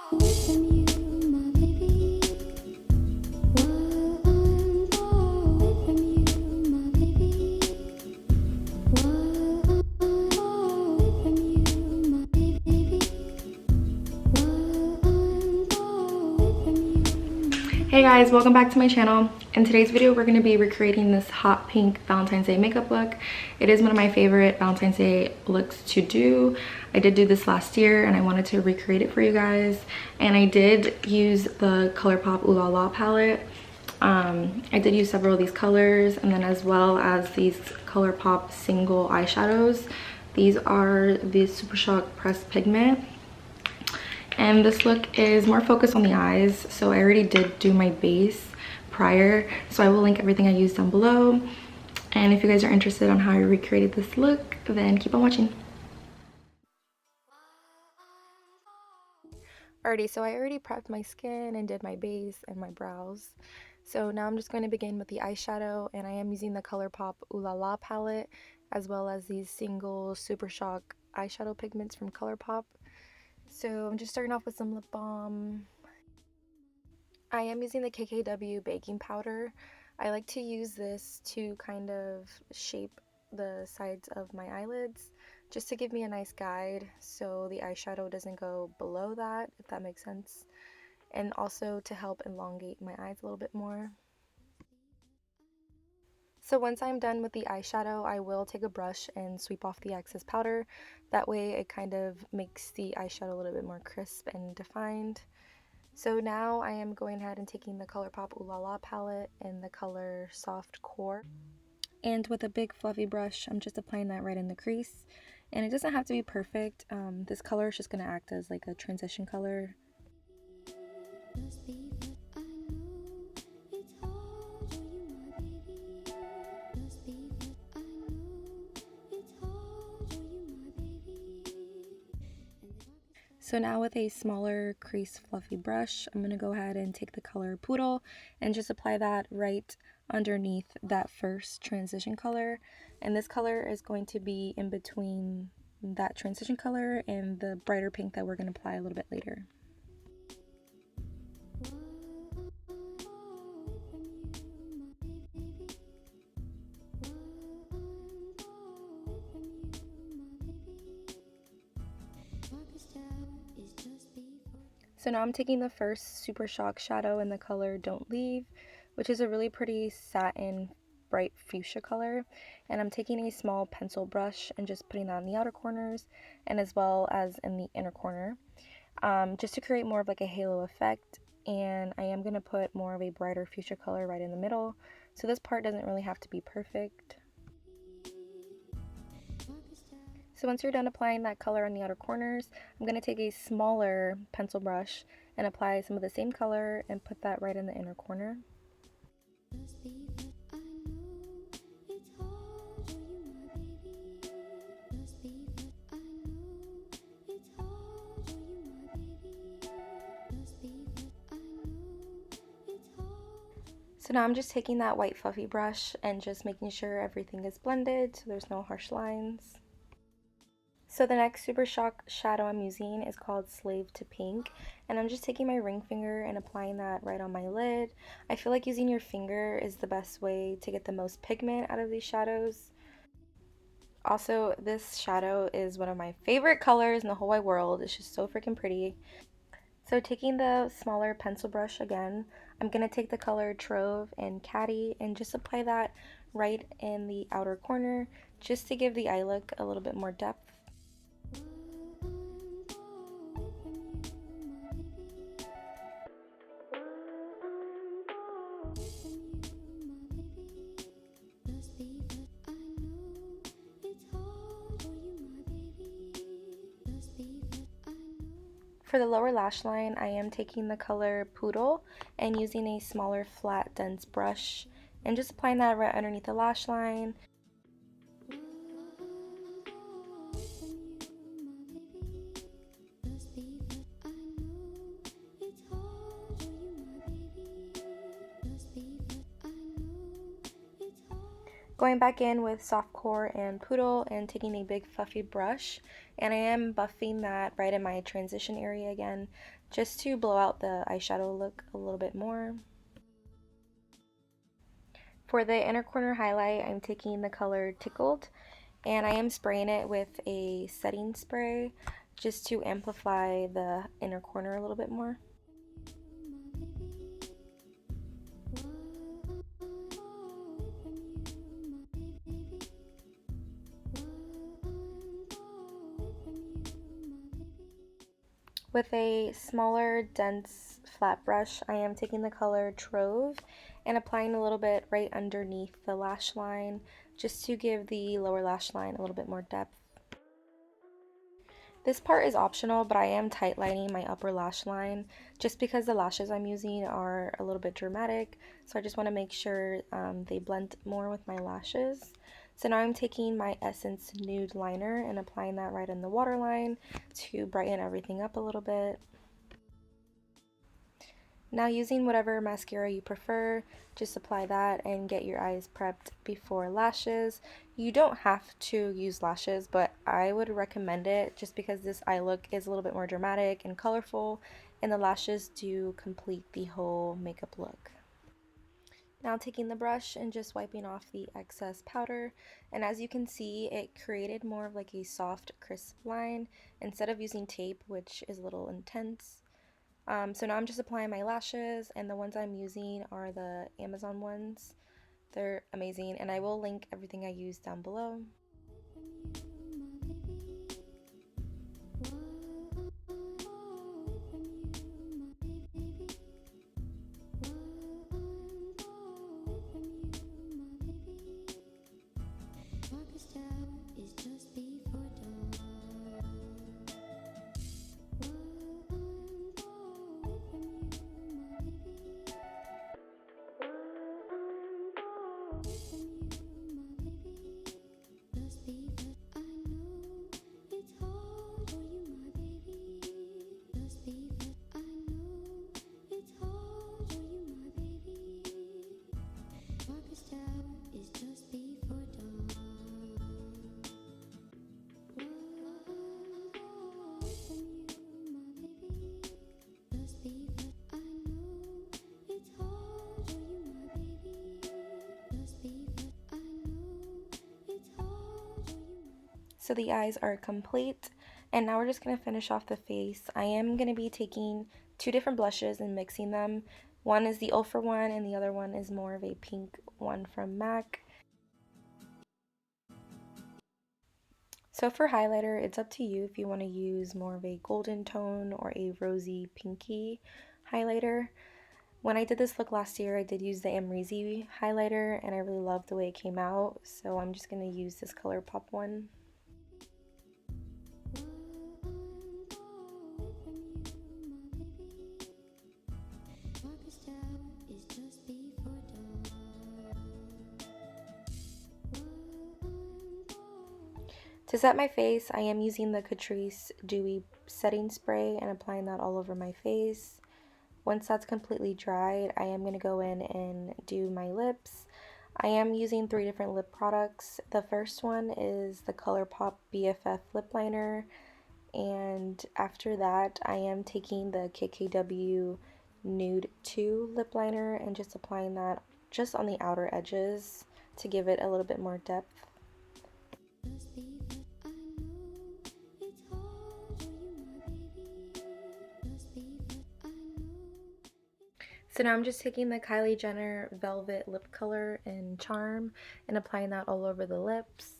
Hey guys, welcome back to my channel. In today's video, we're going to be recreating this hot pink Valentine's Day makeup look. It is one of my favorite Valentine's Day looks to do. I did do this last year and I wanted to recreate it for you guys. And I did use the Colourpop Ooh palette. I did use several of these colors, and then as well as these Colourpop single eyeshadows. These are the Super Shock Pressed Pigment. And this look is more focused on the eyes, so I already did do my base prior, so I will link everything I used down below. And if you guys are interested on how I recreated this look, then keep on watching. Alrighty, so I already prepped my skin and did my base and my brows. So now I'm just going to begin with the eyeshadow, and I am using the Colourpop Ooh palette, as well as these single Super Shock eyeshadow pigments from Colourpop. So I'm just starting off with some lip balm. I am using the KKW baking powder. I like to use this to kind of shape the sides of my eyelids, just to give me a nice guide so the eyeshadow doesn't go below that, if that makes sense. And also to help elongate my eyes a little bit more. So once I'm done with the eyeshadow, I will take a brush and sweep off the excess powder. That way it kind of makes the eyeshadow a little bit more crisp and defined. So now I am going ahead and taking the Colourpop Ooh palette in the color Soft Core. And with a big fluffy brush, I'm just applying that right in the crease. And it doesn't have to be perfect. This color is just going to act as like a transition color. So now with a smaller crease fluffy brush, I'm going to go ahead and take the color Poodle and just apply that right underneath that first transition color. And this color is going to be in between that transition color and the brighter pink that we're going to apply a little bit later. So now I'm taking the first Super Shock shadow in the color Don't Leave, which is a really pretty satin bright fuchsia color, and I'm taking a small pencil brush and just putting that on the outer corners and as well as in the inner corner, just to create more of like a halo effect. And I am going to put more of a brighter fuchsia color right in the middle, so this part doesn't really have to be perfect. So once you're done applying that color on the outer corners, I'm going to take a smaller pencil brush and apply some of the same color and put that right in the inner corner. So now I'm just taking that white fluffy brush and just making sure everything is blended so there's no harsh lines. So the next Super Shock shadow I'm using is called Slave to Pink, and I'm just taking my ring finger and applying that right on my lid. I feel like using your finger is the best way to get the most pigment out of these shadows. Also, this shadow is one of my favorite colors in the whole wide world. It's just so freaking pretty. So taking the smaller pencil brush again, I'm going to take the color Trove and Caddy and just apply that right in the outer corner just to give the eye look a little bit more depth. For the lower lash line, I am taking the color Poodle and using a smaller flat dense brush and just applying that right underneath the lash line. Going back in with soft core and poodle and taking a big fluffy brush, and I am buffing that right in my transition area again just to blow out the eyeshadow look a little bit more. For the inner corner highlight, I'm taking the color Tickled, and I am spraying it with a setting spray just to amplify the inner corner a little bit more. With a smaller, dense, flat brush, I am taking the color Trove and applying a little bit right underneath the lash line just to give the lower lash line a little bit more depth. This part is optional, but I am tight lining my upper lash line just because the lashes I'm using are a little bit dramatic, so I just want to make sure they blend more with my lashes. So now I'm taking my Essence Nude Liner and applying that right in the waterline to brighten everything up a little bit. Now, using whatever mascara you prefer, just apply that and get your eyes prepped before lashes. You don't have to use lashes, but I would recommend it just because this eye look is a little bit more dramatic and colorful, and the lashes do complete the whole makeup look. Now taking the brush and just wiping off the excess powder, and as you can see, it created more of like a soft, crisp line instead of using tape, which is a little intense. So now I'm just applying my lashes, and the ones I'm using are the Amazon ones. They're amazing, and I will link everything I use down below. So the eyes are complete, and now we're just going to finish off the face. I am going to be taking two different blushes and mixing them. One is the Ofra one, and the other one is more of a pink one from MAC. So for highlighter, it's up to you if you want to use more of a golden tone or a rosy pinky highlighter. When I did this look last year, I did use the Amrezy highlighter, and I really loved the way it came out, so I'm just going to use this Colourpop one. To set my face, I am using the Catrice Dewy setting spray and applying that all over my face. Once that's completely dried, I am going to go in and do my lips. I am using 3 different lip products. The first one is the Colourpop BFF lip liner, and after that I am taking the KKW Nude 2 lip liner and just applying that just on the outer edges to give it a little bit more depth. So now I'm just taking the Kylie Jenner Velvet Lip Color in Charm and applying that all over the lips.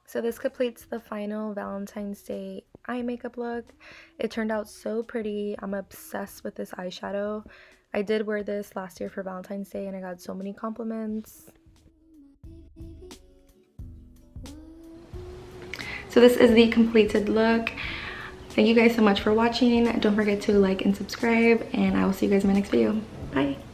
So this completes the final Valentine's Day eye makeup look. It turned out so pretty. I'm obsessed with this eyeshadow. I did wear this last year for Valentine's Day and I got so many compliments. So this is the completed look. Thank you guys so much for watching. Don't forget to like and subscribe, and I will see you guys in my next video. Bye.